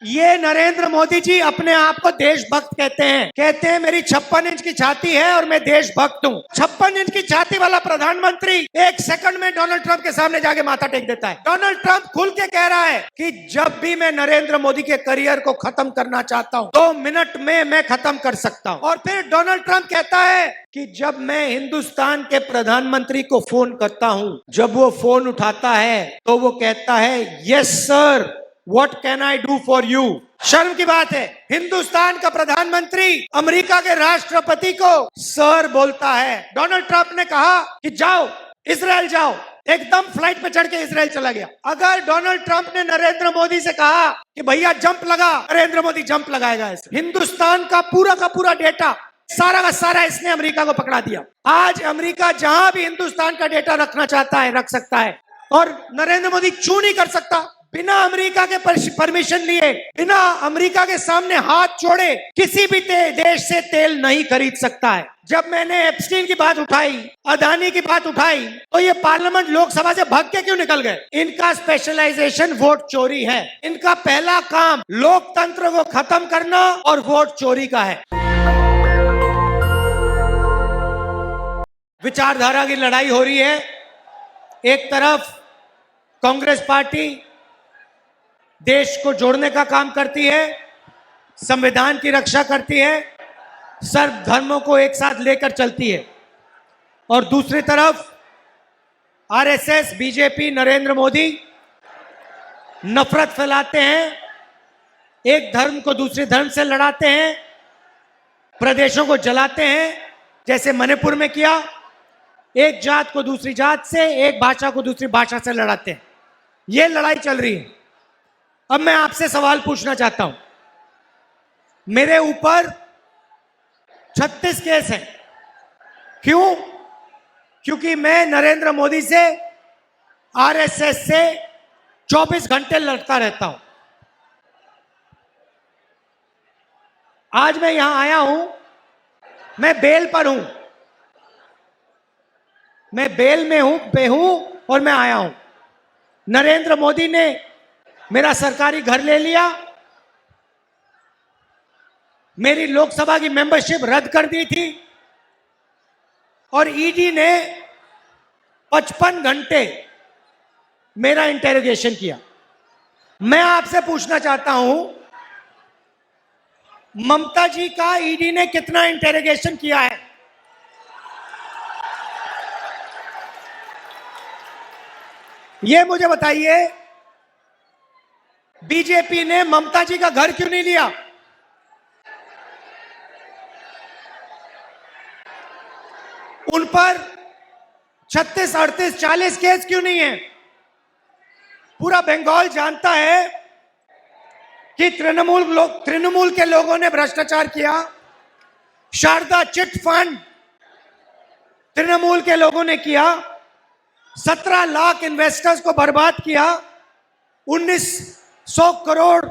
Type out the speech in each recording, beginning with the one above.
ये नरेंद्र मोदी जी अपने आप को देशभक्त कहते हैं मेरी 56 इंच की छाती है और मैं देशभक्त हूँ। 56 इंच की छाती वाला प्रधानमंत्री 1 सेकंड में डोनाल्ड ट्रंप के सामने जाके माथा टेक देता है। डोनाल्ड ट्रंप खुल के कह रहा है कि जब भी मैं नरेंद्र मोदी के करियर को खत्म करना चाहता हूँ 2 मिनट में मैं खत्म कर सकता हूँ। और फिर डोनाल्ड ट्रंप कहता है कि जब मैं हिंदुस्तान के प्रधानमंत्री को फोन करता हूँ, जब वो फोन उठाता है तो वो कहता है yes sir, What can I do for you? शर्म की बात है, हिंदुस्तान का प्रधानमंत्री अमेरिका के राष्ट्रपति को सर बोलता है। डोनाल्ड ट्रंप ने कहा कि जाओ इजराइल जाओ, एकदम फ्लाइट पे चढ़ के इजराइल चला गया। अगर डोनाल्ड ट्रंप ने नरेंद्र मोदी से कहा कि भैया जंप लगा, नरेंद्र मोदी जंप लगाएगा। ऐसे हिंदुस्तान का पूरा डेटा सारा का सारा इसने अमेरिका को पकड़ा दिया। आज अमेरिका जहां भी हिंदुस्तान का डेटा रखना चाहता है रख सकता है, और नरेंद्र मोदी चू नहीं कर सकता। बिना अमेरिका के परमिशन लिए, बिना अमेरिका के सामने हाथ जोड़े किसी भी देश से तेल नहीं खरीद सकता है। जब मैंने एप्स्टीन की बात उठाई, अदानी की बात उठाई, तो ये पार्लियामेंट लोकसभा से भाग के क्यों निकल गए? इनका स्पेशलाइजेशन वोट चोरी है। इनका पहला काम लोकतंत्र को खत्म करना और वोट चोरी का है। विचारधारा की लड़ाई हो रही है। एक तरफ कांग्रेस पार्टी देश को जोड़ने का काम करती है, संविधान की रक्षा करती है, सर्व धर्मों को एक साथ लेकर चलती है, और दूसरी तरफ आरएसएस, बीजेपी, नरेंद्र मोदी नफरत फैलाते हैं, एक धर्म को दूसरे धर्म से लड़ाते हैं, प्रदेशों को जलाते हैं, जैसे मणिपुर में किया, एक जात को दूसरी जात से, एक भाषा को दूसरी भाषा से लड़ाते हैं। यह लड़ाई चल रही है। अब मैं आपसे सवाल पूछना चाहता हूं। मेरे ऊपर 36 केस हैं। क्यों? क्योंकि मैं नरेंद्र मोदी से, आरएसएस से 24 घंटे लड़ता रहता हूं। आज मैं यहां आया हूं, मैं बेल पर हूं, मैं बेल में हूं और मैं आया हूं। नरेंद्र मोदी ने मेरा सरकारी घर ले लिया, मेरी लोकसभा की मेंबरशिप रद्द कर दी थी, और ईडी ने 55 घंटे मेरा इंटेरोगेशन किया। मैं आपसे पूछना चाहता हूं, ममता जी का ईडी ने कितना इंटेरोगेशन किया है? यह मुझे बताइए। बीजेपी ने ममता जी का घर क्यों नहीं लिया? उन पर 36, 38, 40 केस क्यों नहीं है? पूरा बंगाल जानता है कि तृणमूल के लोगों ने भ्रष्टाचार किया। शारदा चिट फंड तृणमूल के लोगों ने किया। 17 लाख इन्वेस्टर्स को बर्बाद किया। 1900 करोड़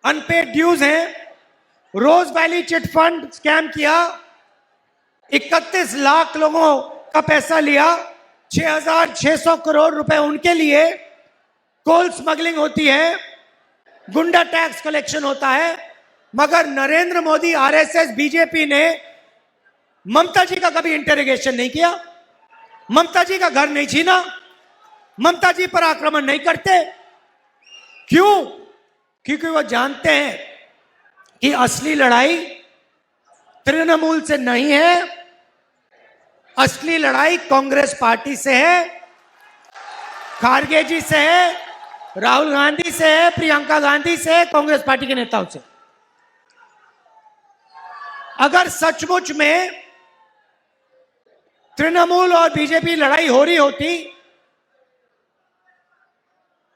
अनपेड ड्यूज हैं। रोज वैली चिट फंड स्कैम किया। 31 लाख लोगों का पैसा लिया। 6600 करोड़ रुपए उनके लिए। कोल स्मगलिंग होती है, गुंडा टैक्स कलेक्शन होता है। मगर नरेंद्र मोदी, आरएसएस, बीजेपी ने ममता जी का कभी इंटेरोगेशन नहीं किया, ममता जी का घर नहीं छीना, ममता जी पर आक्रमण नहीं करते। क्यों? क्योंकि वो जानते हैं कि असली लड़ाई तृणमूल से नहीं है, असली लड़ाई कांग्रेस पार्टी से है, खारगे जी से है, राहुल गांधी से है, प्रियंका गांधी से है, कांग्रेस पार्टी के नेताओं से। अगर सचमुच में तृणमूल और बीजेपी लड़ाई हो रही होती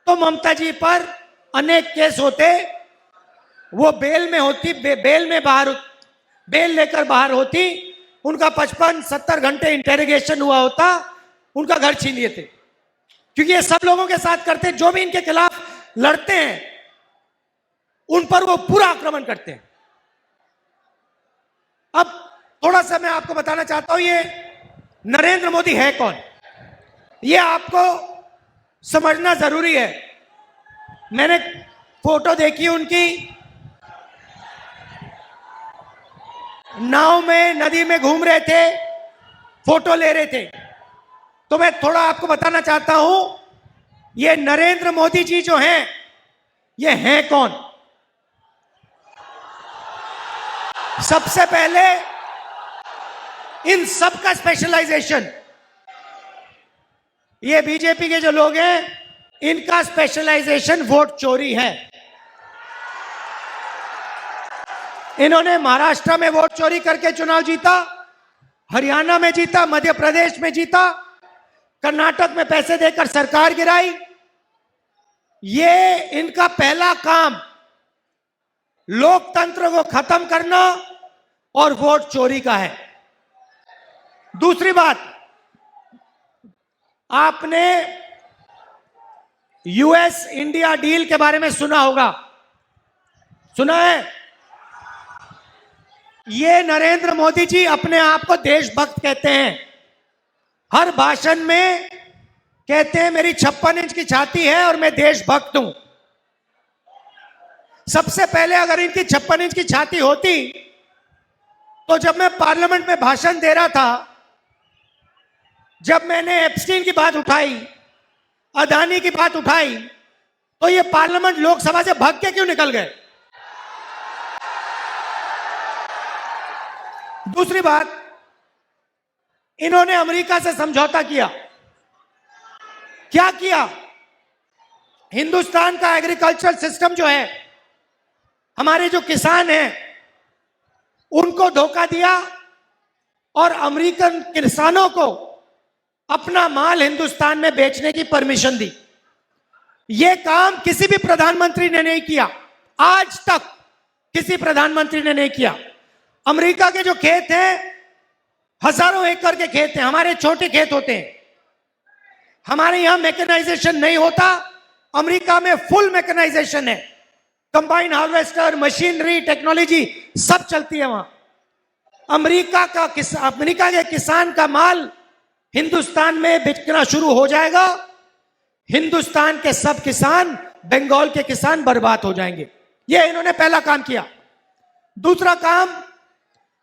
तो ममता जी पर अनेक केस होते, वो बेल में होती, बेल लेकर बाहर होती, उनका 55-70 घंटे इंटेरोगेशन हुआ होता, उनका घर छीन लिए थे। क्योंकि ये सब लोगों के साथ करते, जो भी इनके खिलाफ लड़ते हैं उन पर वो पूरा आक्रमण करते हैं। अब थोड़ा सा मैं आपको बताना चाहता हूं, ये नरेंद्र मोदी है कौन, ये आपको समझना जरूरी है। मैंने फोटो देखी उनकी, नाव में नदी में घूम रहे थे, फोटो ले रहे थे। तो मैं थोड़ा आपको बताना चाहता हूं, ये नरेंद्र मोदी जी जो हैं, ये हैं कौन? सबसे पहले इन सब का स्पेशलाइजेशन, ये बीजेपी के जो लोग हैं, इनका स्पेशलाइजेशन वोट चोरी है। इन्होंने महाराष्ट्र में वोट चोरी करके चुनाव जीता, हरियाणा में जीता, मध्य प्रदेश में जीता, कर्नाटक में पैसे देकर सरकार गिराई। ये इनका पहला काम लोकतंत्र को खत्म करना और वोट चोरी का है। दूसरी बात, आपने यूएस इंडिया डील के बारे में सुना होगा, सुना है? ये नरेंद्र मोदी जी अपने आप को देशभक्त कहते हैं। हर भाषण में कहते हैं मेरी 56 इंच की छाती है और मैं देशभक्त हूं। सबसे पहले अगर इनकी 56 इंच की छाती होती तो जब मैं पार्लियामेंट में भाषण दे रहा था, जब मैंने एप्स्टीन की बात उठाई, अदानी की बात उठाई, तो ये पार्लियामेंट लोकसभा से भाग के क्यों निकल गए? दूसरी बात, इन्होंने अमेरिका से समझौता किया। क्या किया? हिंदुस्तान का एग्रीकल्चर सिस्टम जो है, हमारे जो किसान हैं, उनको धोखा दिया और अमेरिकन किसानों को अपना माल हिंदुस्तान में बेचने की परमिशन दी। यह काम किसी भी प्रधानमंत्री ने नहीं किया, आज तक किसी प्रधानमंत्री ने नहीं किया। अमेरिका के जो खेत हैं, हजारों एकड़ के खेत हैं, हमारे छोटे खेत होते हैं। हमारे यहां मैकेनाइजेशन नहीं होता, अमेरिका में फुल मैकेनाइजेशन है, कंबाइन हार्वेस्टर, मशीनरी, टेक्नोलॉजी सब चलती है वहां। अमेरिका के किसान का माल हिंदुस्तान में बिकना शुरू हो जाएगा, हिंदुस्तान के सब किसान, बंगाल के किसान बर्बाद हो जाएंगे। यह इन्होंने पहला काम किया। दूसरा काम,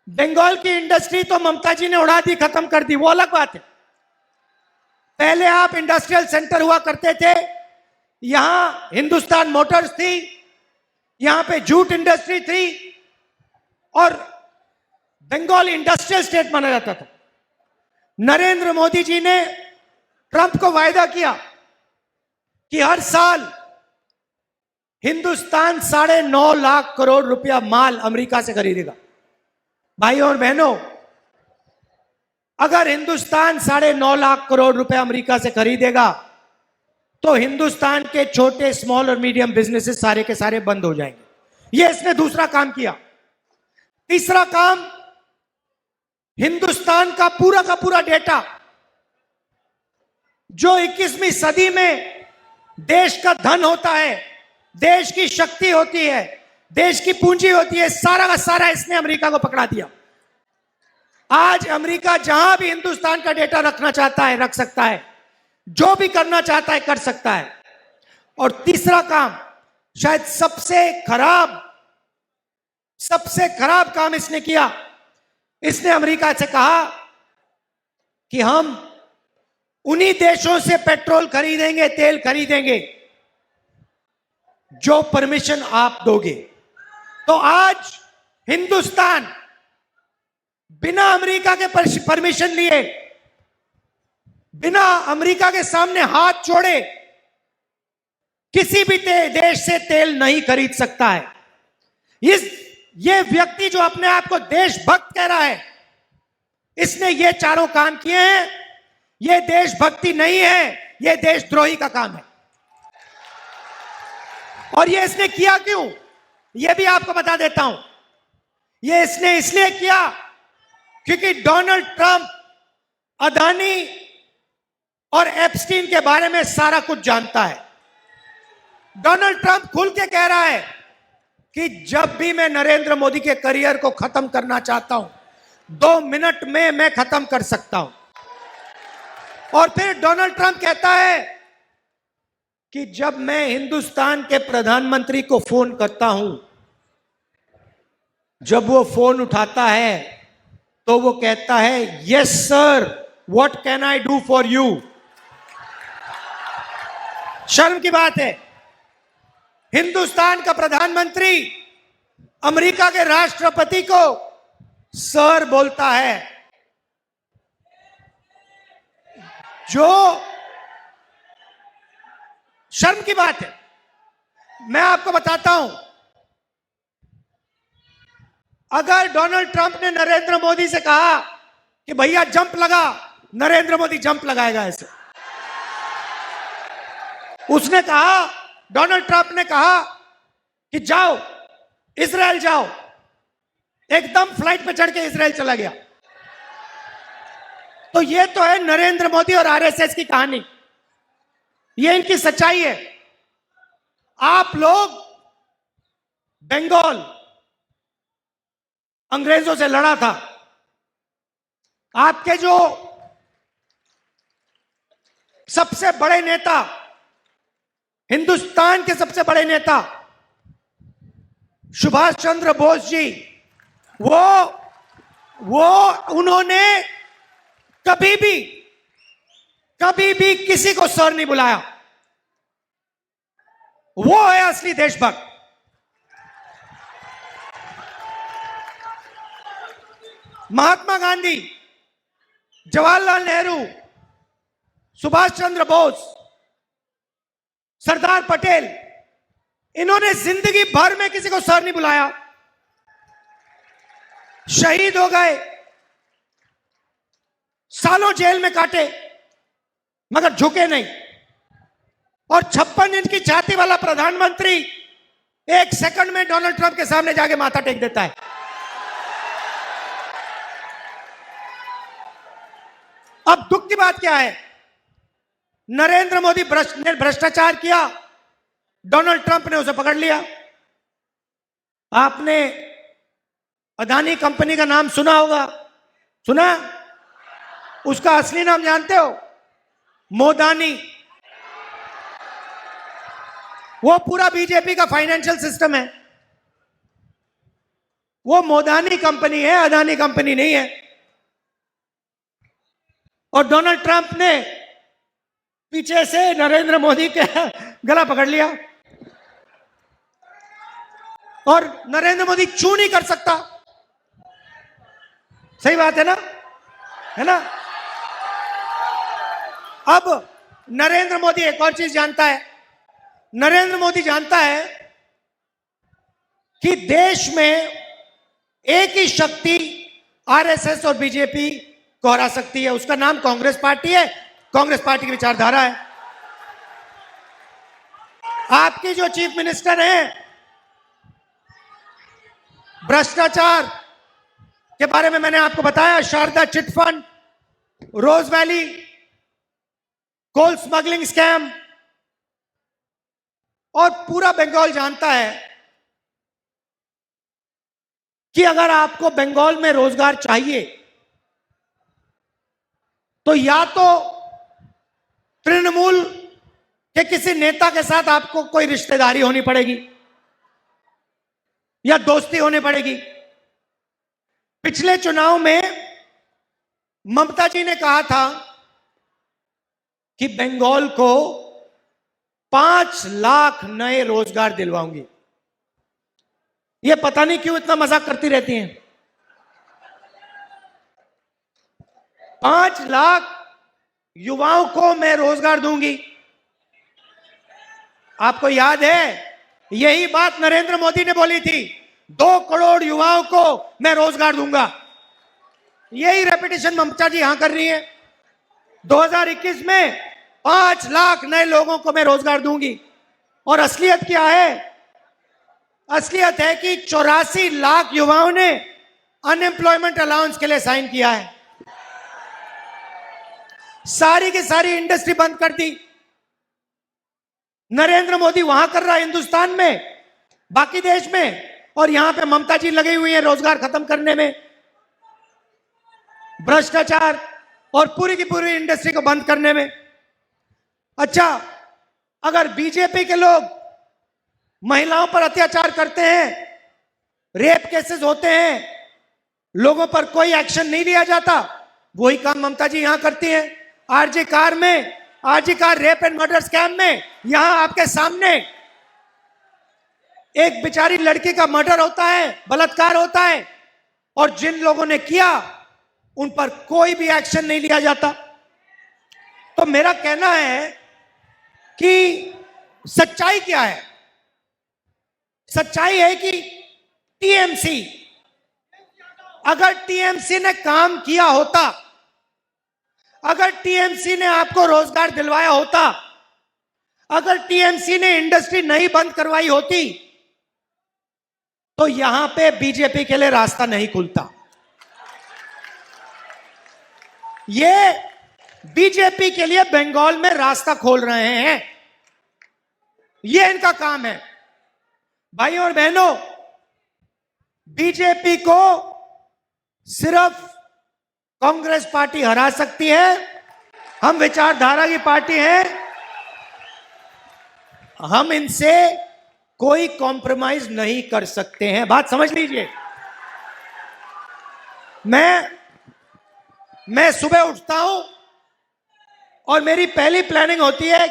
बंगाल की इंडस्ट्री तो ममता जी ने उड़ा दी, खत्म कर दी, वो अलग बात है। पहले आप इंडस्ट्रियल सेंटर हुआ करते थे, यहां हिंदुस्तान मोटर्स थी, यहां पे जूट इंडस्ट्री थी और बंगाल इंडस्ट्रियल स्टेट माना जाता था। नरेंद्र मोदी जी ने ट्रंप को वायदा किया कि हर साल हिंदुस्तान 9.5 लाख करोड़ रुपया माल अमेरिका से खरीदेगा। भाइयों और बहनों, अगर हिंदुस्तान 9.5 लाख करोड़ रुपया अमेरिका से खरीदेगा तो हिंदुस्तान के छोटे स्मॉल और मीडियम बिजनेसेस सारे के सारे बंद हो जाएंगे। यह इसने दूसरा काम किया। तीसरा काम, हिंदुस्तान का पूरा डेटा जो 21वीं सदी में देश का धन होता है, देश की शक्ति होती है, देश की पूंजी होती है, सारा का सारा इसने अमेरिका को पकड़ा दिया। आज अमेरिका जहां भी हिंदुस्तान का डेटा रखना चाहता है रख सकता है, जो भी करना चाहता है कर सकता है। और तीसरा काम, शायद सबसे खराब काम इसने किया, इसने अमेरिका से कहा कि हम उन्हीं देशों से पेट्रोल खरीदेंगे, तेल खरीदेंगे जो परमिशन आप दोगे। तो आज हिंदुस्तान बिना अमेरिका के परमिशन लिए, बिना अमेरिका के सामने हाथ जोड़े किसी भी देश से तेल नहीं खरीद सकता है। ये व्यक्ति जो अपने आप को देशभक्त कह रहा है, इसने ये चारों काम किए हैं। ये देशभक्ति नहीं है, ये देशद्रोही का काम है। और ये इसने किया क्यों, ये भी आपको बता देता हूं। ये इसने इसलिए किया क्योंकि डोनाल्ड ट्रंप अदानी और एप्स्टीन के बारे में सारा कुछ जानता है। डोनाल्ड ट्रंप खुल के कह रहा है कि जब भी मैं नरेंद्र मोदी के करियर को खत्म करना चाहता हूं, 2 मिनट में मैं खत्म कर सकता हूं। और फिर डोनाल्ड ट्रंप कहता है कि जब मैं हिंदुस्तान के प्रधानमंत्री को फोन करता हूं, जब वो फोन उठाता है तो वो कहता है, yes sir, what can I do for you. शर्म की बात है, हिंदुस्तान का प्रधानमंत्री अमेरिका के राष्ट्रपति को सर बोलता है। जो शर्म की बात है। मैं आपको बताता हूं, अगर डोनाल्ड ट्रंप ने नरेंद्र मोदी से कहा कि भैया जंप लगा, नरेंद्र मोदी जंप लगाएगा ऐसे। उसने कहा, डोनाल्ड ट्रंप ने कहा कि जाओ इजराइल जाओ, एकदम फ्लाइट पे चढ़ के इजराइल चला गया। तो ये तो है नरेंद्र मोदी और आरएसएस की कहानी, ये इनकी सच्चाई है। आप लोग बंगाल अंग्रेजों से लड़ा था, आपके जो सबसे बड़े नेता, हिंदुस्तान के सबसे बड़े नेता सुभाष चंद्र बोस जी, वो उन्होंने कभी भी किसी को सर नहीं बुलाया। वो है असली देशभक्त। महात्मा गांधी, जवाहरलाल नेहरू, सुभाष चंद्र बोस, सरदार पटेल, इन्होंने जिंदगी भर में किसी को सर नहीं बुलाया। शहीद हो गए, सालों जेल में काटे, मगर झुके नहीं। और 56 इंच की छाती वाला प्रधानमंत्री एक सेकंड में डोनाल्ड ट्रंप के सामने जाके माथा टेक देता है। अब दुख की बात क्या है, नरेंद्र मोदी ने भ्रष्टाचार किया, डोनाल्ड ट्रंप ने उसे पकड़ लिया। आपने अदानी कंपनी का नाम सुना होगा, सुना? उसका असली नाम जानते हो? मोदानी। वो पूरा बीजेपी का फाइनेंशियल सिस्टम है। वो मोदानी कंपनी है, अदानी कंपनी नहीं है। और डोनाल्ड ट्रंप ने पीछे से नरेंद्र मोदी के गला पकड़ लिया, और नरेंद्र मोदी चू नहीं कर सकता। सही बात है ना, है ना? अब नरेंद्र मोदी एक और चीज जानता है। नरेंद्र मोदी जानता है कि देश में एक ही शक्ति आरएसएस और बीजेपी को हरा सकती है, उसका नाम कांग्रेस पार्टी है, कांग्रेस पार्टी की विचारधारा है। आपकी जो चीफ मिनिस्टर हैं, भ्रष्टाचार के बारे में मैंने आपको बताया, शारदा चिट फंड, रोज वैली, कोल स्मगलिंग स्कैम, और पूरा बंगाल जानता है कि अगर आपको बंगाल में रोजगार चाहिए तो या तो तृणमूल के किसी नेता के साथ आपको कोई रिश्तेदारी होनी पड़ेगी या दोस्ती होनी पड़ेगी। पिछले चुनाव में ममता जी ने कहा था कि बंगाल को 5 लाख नए रोजगार दिलवाऊंगी। ये पता नहीं क्यों इतना मजाक करती रहती हैं। 5 लाख युवाओं को मैं रोजगार दूंगी। आपको याद है, यही बात नरेंद्र मोदी ने बोली थी, 2 करोड़ युवाओं को मैं रोजगार दूंगा। यही रेपिटेशन ममता जी यहां कर रही है। 2021 में 5 लाख नए लोगों को मैं रोजगार दूंगी। और असलियत क्या है? असलियत है कि 84 लाख युवाओं ने अनएम्प्लॉयमेंट अलाउंस के लिए साइन किया है। सारी की सारी इंडस्ट्री बंद कर दी। नरेंद्र मोदी वहां कर रहा है हिंदुस्तान में, बाकी देश में, और यहां पे ममता जी लगी हुई है रोजगार खत्म करने में, भ्रष्टाचार और पूरी की पूरी इंडस्ट्री को बंद करने में। अच्छा, अगर बीजेपी के लोग महिलाओं पर अत्याचार करते हैं, रेप केसेस होते हैं, लोगों पर कोई एक्शन नहीं लिया जाता, वही काम ममता जी यहां करती हैं। RG Kar rape and murder scam में यहां आपके सामने एक बेचारी लड़की का मर्डर होता है, बलात्कार होता है, और जिन लोगों ने किया उन पर कोई भी एक्शन नहीं लिया जाता। तो मेरा कहना है कि सच्चाई क्या है? सच्चाई है कि टीएमसी, अगर टीएमसी ने काम किया होता, अगर टीएमसी ने आपको रोजगार दिलवाया होता, अगर टीएमसी ने इंडस्ट्री नहीं बंद करवाई होती, तो यहां पे बीजेपी के लिए रास्ता नहीं खुलता। ये बीजेपी के लिए बंगाल में रास्ता खोल रहे हैं, ये इनका काम है। भाइयों और बहनों, बीजेपी को सिर्फ कांग्रेस पार्टी हरा सकती है। हम विचारधारा की पार्टी हैं, हम इनसे कोई कॉम्प्रोमाइज नहीं कर सकते हैं, बात समझ लीजिए। मैं सुबह उठता हूं और मेरी पहली प्लानिंग होती है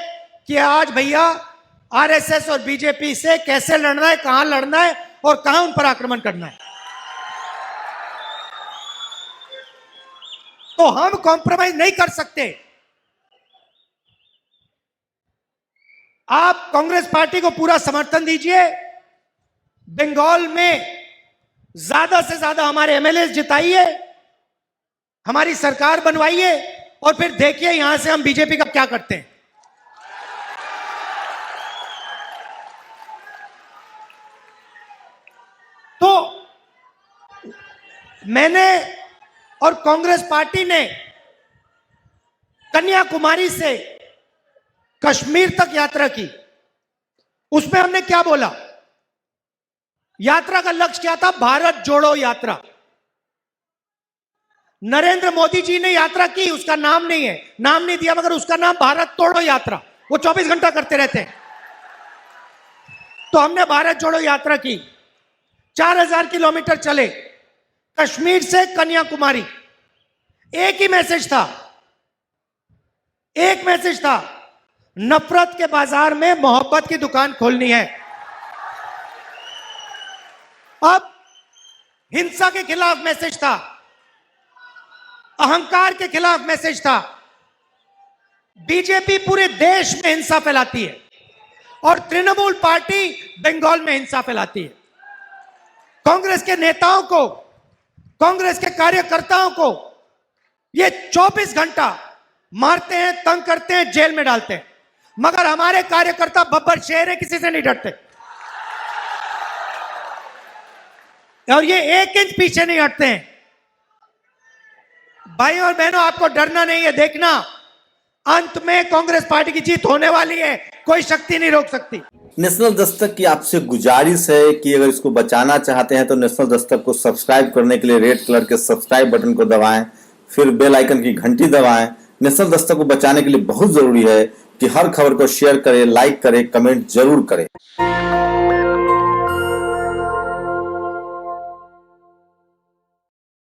कि आज भैया आरएसएस और बीजेपी से कैसे लड़ना है, कहां लड़ना है और कहां उन पर आक्रमण करना है। तो हम कॉम्प्रोमाइज नहीं कर सकते। आप कांग्रेस पार्टी को पूरा समर्थन दीजिए, बंगाल में ज्यादा से ज्यादा हमारे एमएलए जिताइए, हमारी सरकार बनवाइए, और फिर देखिए यहां से हम बीजेपी का क्या करते हैं। तो मैंने और कांग्रेस पार्टी ने कन्याकुमारी से कश्मीर तक यात्रा की। उसमें हमने क्या बोला? यात्रा का लक्ष्य क्या था? भारत जोड़ो यात्रा। नरेंद्र मोदी जी ने यात्रा की, उसका नाम नहीं है, नाम नहीं दिया, मगर उसका नाम भारत तोड़ो यात्रा। वो 24 घंटा करते रहते हैं। तो हमने भारत जोड़ो यात्रा की, 4000 किलोमीटर चले कश्मीर से कन्याकुमारी। एक ही मैसेज था, एक मैसेज था, नफरत के बाजार में मोहब्बत की दुकान खोलनी है। अब हिंसा के खिलाफ मैसेज था, अहंकार के खिलाफ मैसेज था। बीजेपी पूरे देश में हिंसा फैलाती है और तृणमूल पार्टी बंगाल में हिंसा फैलाती है। कांग्रेस के नेताओं को, कांग्रेस के कार्यकर्ताओं को ये 24 घंटा मारते हैं, तंग करते हैं, जेल में डालते हैं, मगर हमारे कार्यकर्ता बब्बर शेर है, किसी से नहीं डरते और ये 1 इंच पीछे नहीं हटते हैं। भाइयों और बहनों, आपको डरना नहीं है, देखना अंत में कांग्रेस पार्टी की जीत होने वाली है, कोई शक्ति नहीं रोक सकती। नेशनल दस्तक की आपसे गुजारिश है कि अगर इसको बचाना चाहते हैं तो नेशनल दस्तक को सब्सक्राइब करने के लिए रेड कलर के सब्सक्राइब बटन को दबाएं, फिर बेल आइकन की घंटी दबाएं। नेशनल दस्तक को बचाने के लिए बहुत जरूरी है कि हर खबर को शेयर करें, लाइक करें, कमेंट जरूर करें।